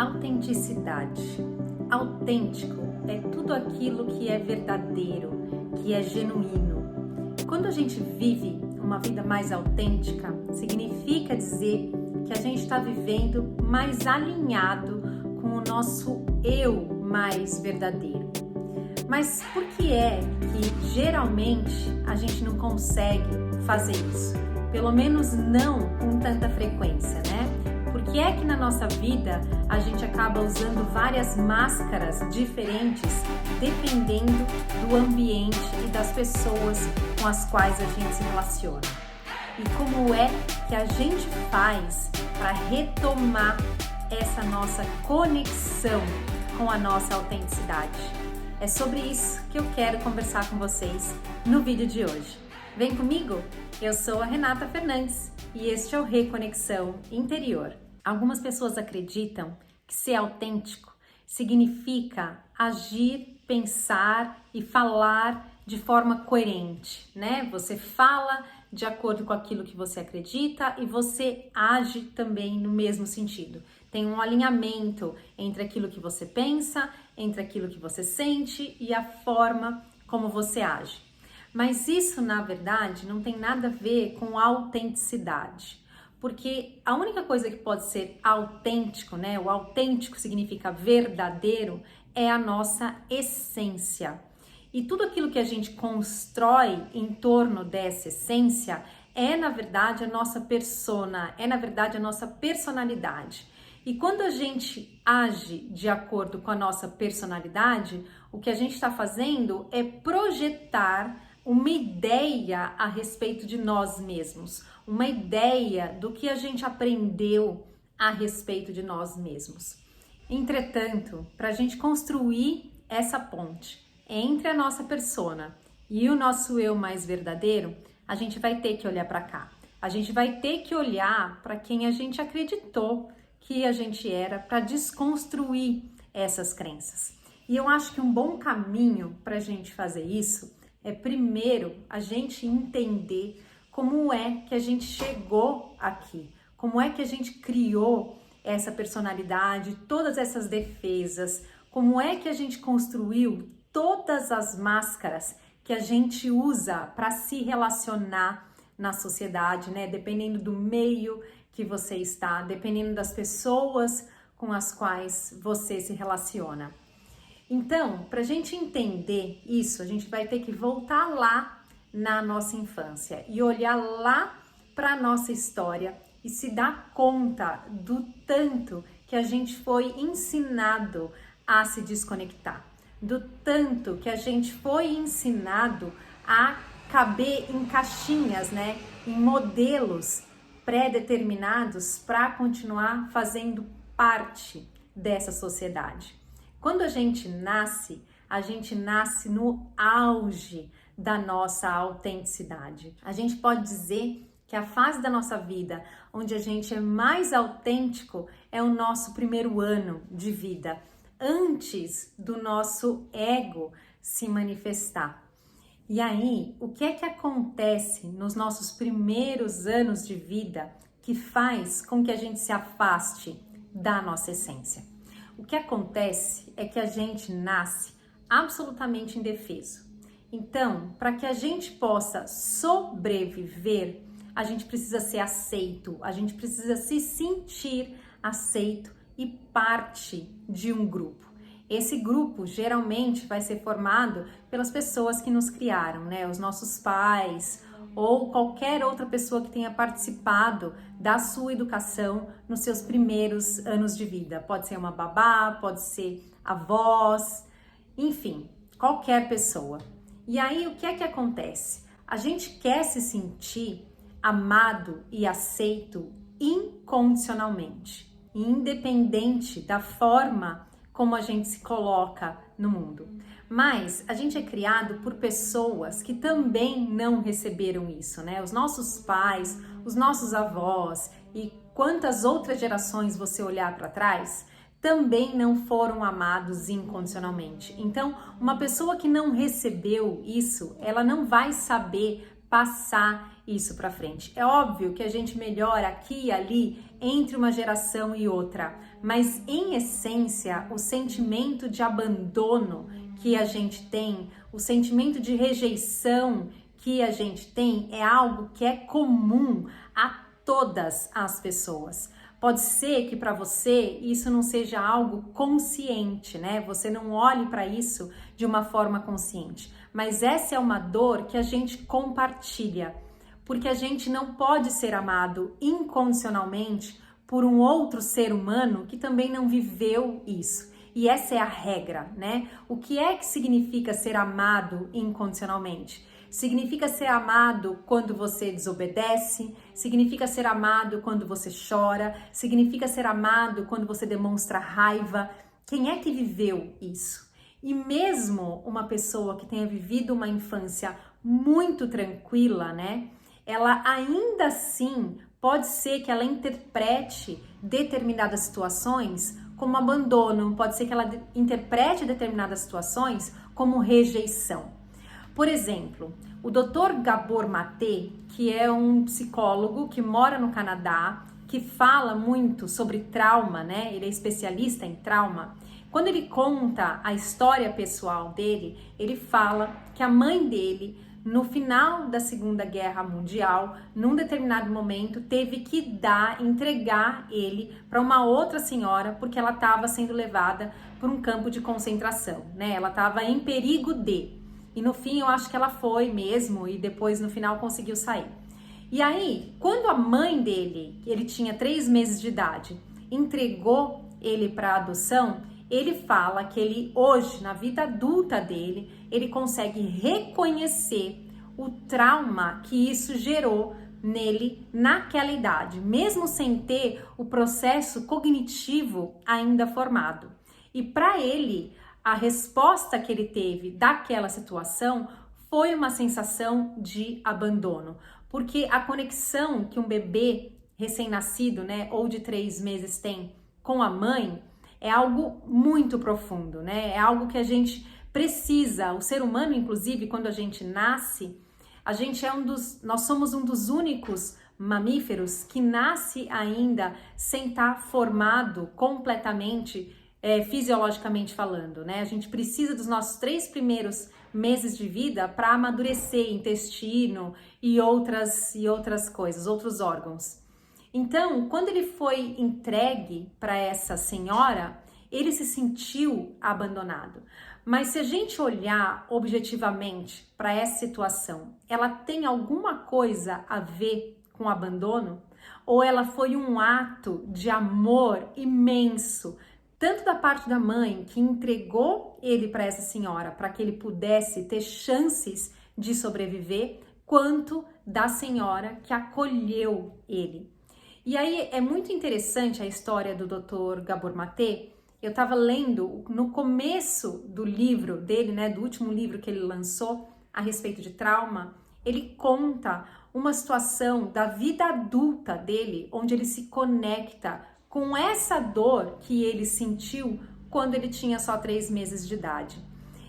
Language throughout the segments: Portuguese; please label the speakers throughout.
Speaker 1: Autenticidade. Autêntico é tudo aquilo que é verdadeiro, que é genuíno. Quando a gente vive uma vida mais autêntica, significa dizer que a gente está vivendo mais alinhado com o nosso eu mais verdadeiro. Mas por que é que geralmente a gente não consegue fazer isso? Pelo menos não com tanta frequência, né? Por que é que na nossa vida a gente acaba usando várias máscaras diferentes dependendo do ambiente e das pessoas com as quais a gente se relaciona? E como é que a gente faz para retomar essa nossa conexão com a nossa autenticidade? É sobre isso que eu quero conversar com vocês no vídeo de hoje. Vem comigo? Eu sou a Renata Fernandes e este é o Reconexão Interior. Algumas pessoas acreditam que ser autêntico significa agir, pensar e falar de forma coerente, né? Você fala de acordo com aquilo que você acredita e você age também no mesmo sentido. Tem um alinhamento entre aquilo que você pensa, entre aquilo que você sente e a forma como você age. Mas isso, na verdade, não tem nada a ver com autenticidade. Porque a única coisa que pode ser autêntico, né? O autêntico significa verdadeiro, é a nossa essência. E tudo aquilo que a gente constrói em torno dessa essência é, na verdade, a nossa persona, é, na verdade, a nossa personalidade. E quando a gente age de acordo com a nossa personalidade, o que a gente está fazendo é projetar uma ideia a respeito de nós mesmos, uma ideia do que a gente aprendeu a respeito de nós mesmos. Entretanto, para a gente construir essa ponte entre a nossa persona e o nosso eu mais verdadeiro, a gente vai ter que olhar para cá. A gente vai ter que olhar para quem a gente acreditou que a gente era, para desconstruir essas crenças. E eu acho que um bom caminho para a gente fazer isso é primeiro a gente entender como é que a gente chegou aqui, como é que a gente criou essa personalidade, todas essas defesas, como é que a gente construiu todas as máscaras que a gente usa para se relacionar na sociedade, né? Dependendo do meio que você está, dependendo das pessoas com as quais você se relaciona. Então, para a gente entender isso, a gente vai ter que voltar lá na nossa infância e olhar lá para a nossa história e se dar conta do tanto que a gente foi ensinado a se desconectar, do tanto que a gente foi ensinado a caber em caixinhas, né, em modelos pré-determinados para continuar fazendo parte dessa sociedade. Quando a gente nasce no auge da nossa autenticidade. A gente pode dizer que a fase da nossa vida onde a gente é mais autêntico é o nosso primeiro ano de vida, antes do nosso ego se manifestar. E aí, o que é que acontece nos nossos primeiros anos de vida que faz com que a gente se afaste da nossa essência? O que acontece é que a gente nasce absolutamente indefeso. Então, para que a gente possa sobreviver, a gente precisa ser aceito, a gente precisa se sentir aceito e parte de um grupo. Esse grupo geralmente vai ser formado pelas pessoas que nos criaram, né? Os nossos pais ou qualquer outra pessoa que tenha participado da sua educação nos seus primeiros anos de vida. Pode ser uma babá, pode ser avós, enfim, qualquer pessoa. E aí o que é que acontece? A gente quer se sentir amado e aceito incondicionalmente, independente da forma como a gente se coloca no mundo. Mas a gente é criado por pessoas que também não receberam isso, né? Os nossos pais, os nossos avós e quantas outras gerações você olhar para trás, também não foram amados incondicionalmente. Então, uma pessoa que não recebeu isso, ela não vai saber passar isso para frente. É óbvio que a gente melhora aqui e ali entre uma geração e outra, mas em essência, o sentimento de abandono que a gente tem, o sentimento de rejeição que a gente tem é algo que é comum a todas as pessoas. Pode ser que para você isso não seja algo consciente, né? Você não olhe para isso de uma forma consciente. Mas essa é uma dor que a gente compartilha, porque a gente não pode ser amado incondicionalmente por um outro ser humano que também não viveu isso. E essa é a regra, né? O que é que significa ser amado incondicionalmente? Significa ser amado quando você desobedece, significa ser amado quando você chora, significa ser amado quando você demonstra raiva. Quem é que viveu isso? E mesmo uma pessoa que tenha vivido uma infância muito tranquila, né? Ela ainda assim pode ser que ela interprete determinadas situações como abandono, pode ser que ela interprete determinadas situações como rejeição. Por exemplo, o Dr. Gabor Maté, que é um psicólogo que mora no Canadá, que fala muito sobre trauma, né? Ele é especialista em trauma. Quando ele conta a história pessoal dele, ele fala que a mãe dele, no final da Segunda Guerra Mundial, num determinado momento, teve que entregar ele para uma outra senhora, porque ela estava sendo levada para um campo de concentração, né? Ela estava em perigo de... E no fim eu acho que ela foi mesmo e depois no final conseguiu sair. E aí, quando a mãe dele, ele tinha 3 meses de idade, entregou ele para adoção, ele fala que ele hoje, na vida adulta dele, ele consegue reconhecer o trauma que isso gerou nele naquela idade, mesmo sem ter o processo cognitivo ainda formado. E para ele, a resposta que ele teve daquela situação foi uma sensação de abandono, porque a conexão que um bebê recém-nascido, né, ou de 3 meses tem com a mãe é algo muito profundo, né? É algo que a gente precisa. O ser humano, inclusive, quando a gente nasce, nós somos um dos únicos mamíferos que nasce ainda sem estar formado completamente fisiologicamente falando, né? A gente precisa dos nossos 3 primeiros meses de vida para amadurecer intestino e outras coisas, outros órgãos. Então, quando ele foi entregue para essa senhora, ele se sentiu abandonado. Mas se a gente olhar objetivamente para essa situação, ela tem alguma coisa a ver com abandono? Ou ela foi um ato de amor imenso, tanto da parte da mãe, que entregou ele para essa senhora para que ele pudesse ter chances de sobreviver, quanto da senhora que acolheu ele. E aí é muito interessante a história do Dr. Gabor Maté. Eu estava lendo no começo do livro dele, né, do último livro que ele lançou a respeito de trauma, ele conta uma situação da vida adulta dele, onde ele se conecta com essa dor que ele sentiu quando ele tinha só 3 meses de idade.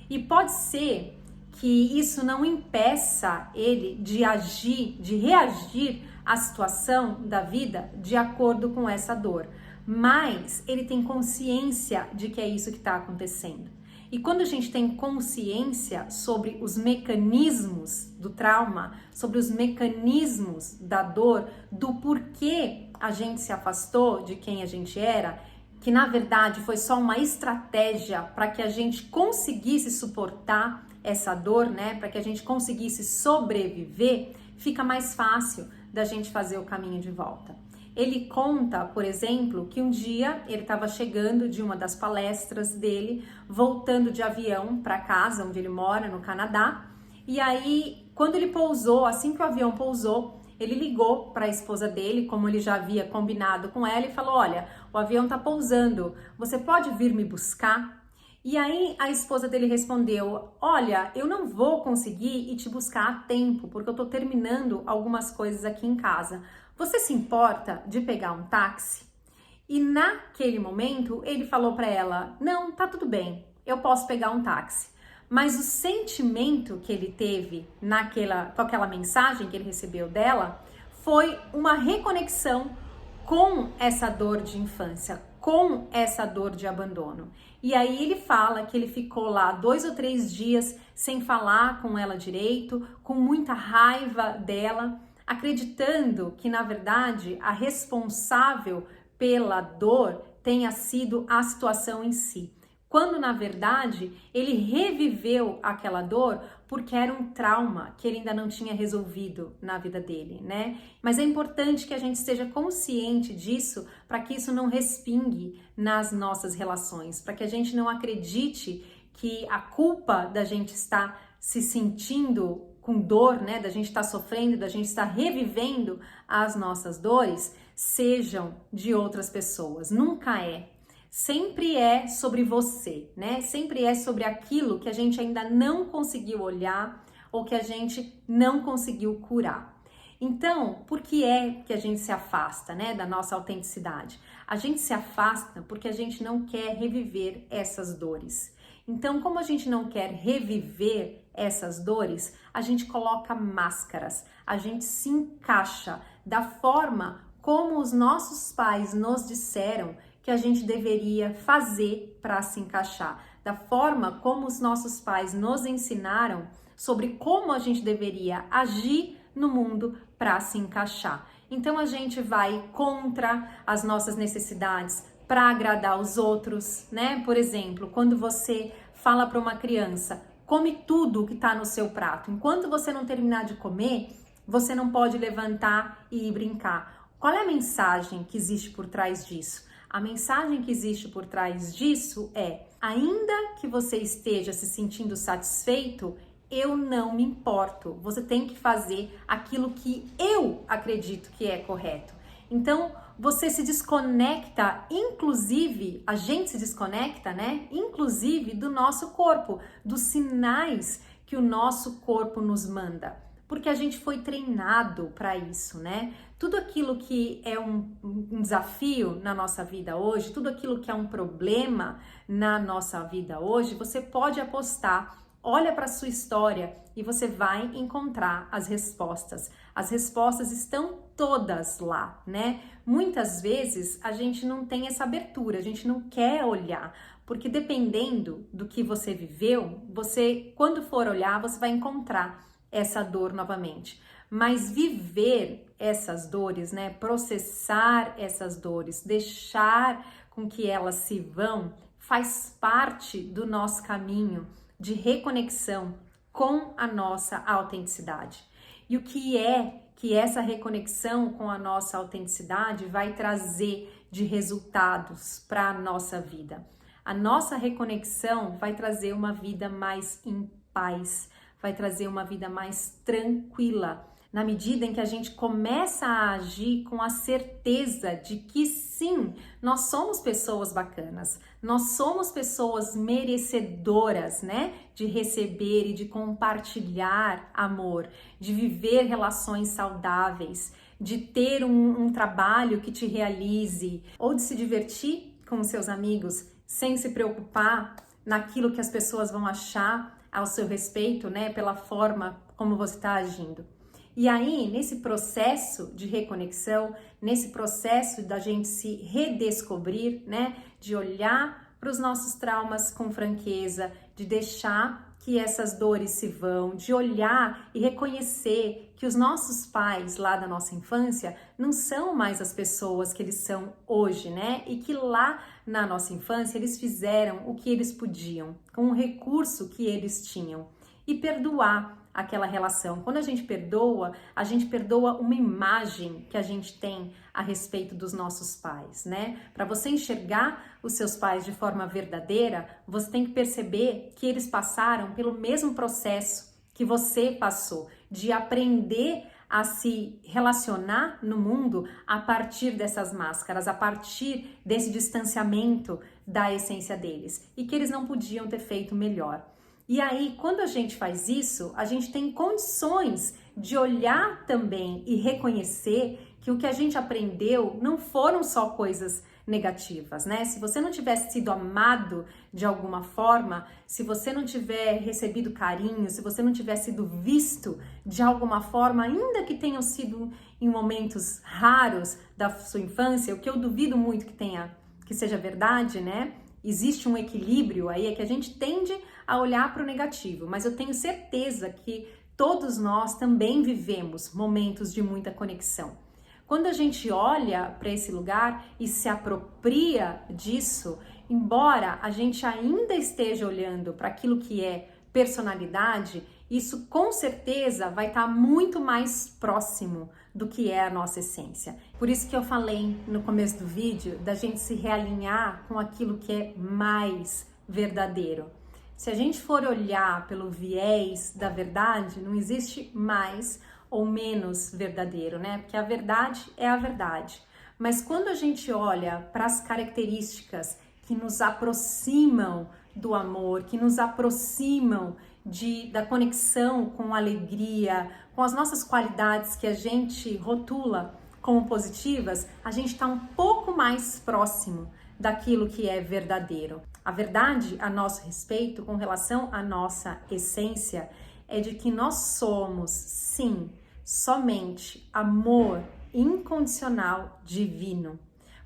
Speaker 1: E pode ser que isso não impeça ele de agir, de reagir à situação da vida de acordo com essa dor, mas ele tem consciência de que é isso que está acontecendo. E quando a gente tem consciência sobre os mecanismos do trauma, sobre os mecanismos da dor, do porquê a gente se afastou de quem a gente era, que na verdade foi só uma estratégia para que a gente conseguisse suportar essa dor, né? Para que a gente conseguisse sobreviver, fica mais fácil da gente fazer o caminho de volta. Ele conta, por exemplo, que um dia ele estava chegando de uma das palestras dele, voltando de avião para casa, onde ele mora, no Canadá, e aí, quando ele pousou, assim que o avião pousou, ele ligou para a esposa dele, como ele já havia combinado com ela, e falou: olha, o avião está pousando, você pode vir me buscar? E aí a esposa dele respondeu: olha, eu não vou conseguir ir te buscar a tempo, porque eu tô terminando algumas coisas aqui em casa. Você se importa de pegar um táxi? E naquele momento ele falou para ela: não, tá tudo bem, eu posso pegar um táxi. mas o sentimento que ele teve com aquela mensagem que ele recebeu dela foi uma reconexão com essa dor de infância, com essa dor de abandono. E aí ele fala que ele ficou lá 2 ou 3 dias sem falar com ela direito, com muita raiva dela, acreditando que, na verdade, a responsável pela dor tenha sido a situação em si. Quando, na verdade, ele reviveu aquela dor porque era um trauma que ele ainda não tinha resolvido na vida dele, né? Mas é importante que a gente esteja consciente disso para que isso não respingue nas nossas relações, para que a gente não acredite que a culpa da gente estar se sentindo com dor, né, da gente estar sofrendo, da gente estar revivendo as nossas dores, sejam de outras pessoas. Nunca é. Sempre é sobre você, né? Sempre é sobre aquilo que a gente ainda não conseguiu olhar ou que a gente não conseguiu curar. Então, por que é que a gente se afasta, né, da nossa autenticidade? A gente se afasta porque a gente não quer reviver essas dores. Então, como a gente não quer reviver essas dores, a gente coloca máscaras, a gente se encaixa da forma como os nossos pais nos disseram que a gente deveria fazer para se encaixar, da forma como os nossos pais nos ensinaram sobre como a gente deveria agir no mundo para se encaixar. Então a gente vai contra as nossas necessidades para agradar os outros, né? Por exemplo, quando você fala para uma criança, come tudo que está no seu prato. Enquanto você não terminar de comer, você não pode levantar e ir brincar. Qual é a mensagem que existe por trás disso? A mensagem que existe por trás disso é: ainda que você esteja se sentindo satisfeito, eu não me importo. Você tem que fazer aquilo que eu acredito que é correto. Então, você se desconecta, inclusive, a gente se desconecta, né? Inclusive do nosso corpo, dos sinais que o nosso corpo nos manda. Porque a gente foi treinado para isso, né? Tudo aquilo que é um desafio na nossa vida hoje, tudo aquilo que é um problema na nossa vida hoje, você pode apostar, olha para a sua história e você vai encontrar as respostas. As respostas estão todas lá, né? Muitas vezes a gente não tem essa abertura, a gente não quer olhar, porque dependendo do que você viveu, você, quando for olhar, você vai encontrar essa dor novamente. Mas viver essas dores, né, processar essas dores, deixar com que elas se vão, faz parte do nosso caminho de reconexão com a nossa autenticidade. E o que é que essa reconexão com a nossa autenticidade vai trazer de resultados para a nossa vida? A nossa reconexão vai trazer uma vida mais em paz, vai trazer uma vida mais tranquila, na medida em que a gente começa a agir com a certeza de que sim, nós somos pessoas bacanas, nós somos pessoas merecedoras, né, de receber e de compartilhar amor, de viver relações saudáveis, de ter um trabalho que te realize, ou de se divertir com os seus amigos sem se preocupar naquilo que as pessoas vão achar ao seu respeito, né, pela forma como você está agindo. E aí, nesse processo de reconexão, nesse processo da gente se redescobrir, né, de olhar para os nossos traumas com franqueza, de deixar que essas dores se vão, de olhar e reconhecer que os nossos pais lá da nossa infância não são mais as pessoas que eles são hoje, né? E que lá na nossa infância eles fizeram o que eles podiam, com o recurso que eles tinham. E perdoar aquela relação. Quando a gente perdoa uma imagem que a gente tem a respeito dos nossos pais, né? Para você enxergar os seus pais de forma verdadeira, você tem que perceber que eles passaram pelo mesmo processo que você passou, de aprender a se relacionar no mundo a partir dessas máscaras, a partir desse distanciamento da essência deles, e que eles não podiam ter feito melhor. E aí, quando a gente faz isso, a gente tem condições de olhar também e reconhecer que o que a gente aprendeu não foram só coisas negativas, né? Se você não tivesse sido amado de alguma forma, se você não tiver recebido carinho, se você não tiver sido visto de alguma forma, ainda que tenham sido em momentos raros da sua infância, o que eu duvido muito que seja verdade, né? Existe um equilíbrio aí, é que a gente tende a olhar para o negativo, mas eu tenho certeza que todos nós também vivemos momentos de muita conexão. Quando a gente olha para esse lugar e se apropria disso, embora a gente ainda esteja olhando para aquilo que é personalidade, isso com certeza vai estar muito mais próximo do que é a nossa essência. Por isso que eu falei no começo do vídeo da gente se realinhar com aquilo que é mais verdadeiro. Se a gente for olhar pelo viés da verdade, não existe mais ou menos verdadeiro, né? Porque a verdade é a verdade. Mas quando a gente olha para as características que nos aproximam do amor, que nos aproximam da conexão com alegria, com as nossas qualidades que a gente rotula como positivas, a gente está um pouco mais próximo daquilo que é verdadeiro. A verdade a nosso respeito, com relação à nossa essência, é de que nós somos, sim, somente amor incondicional divino.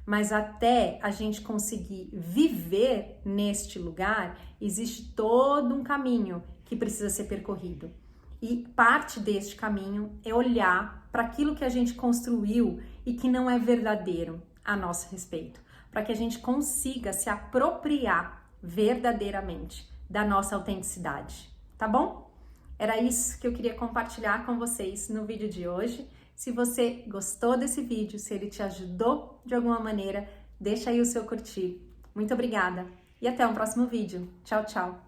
Speaker 1: Mas até a gente conseguir viver neste lugar, existe todo um caminho que precisa ser percorrido. E parte deste caminho é olhar para aquilo que a gente construiu e que não é verdadeiro a nosso respeito, para que a gente consiga se apropriar verdadeiramente da nossa autenticidade, tá bom? Era isso que eu queria compartilhar com vocês no vídeo de hoje. Se você gostou desse vídeo, se ele te ajudou de alguma maneira, deixa aí o seu curtir. Muito obrigada e até o próximo vídeo. Tchau, tchau!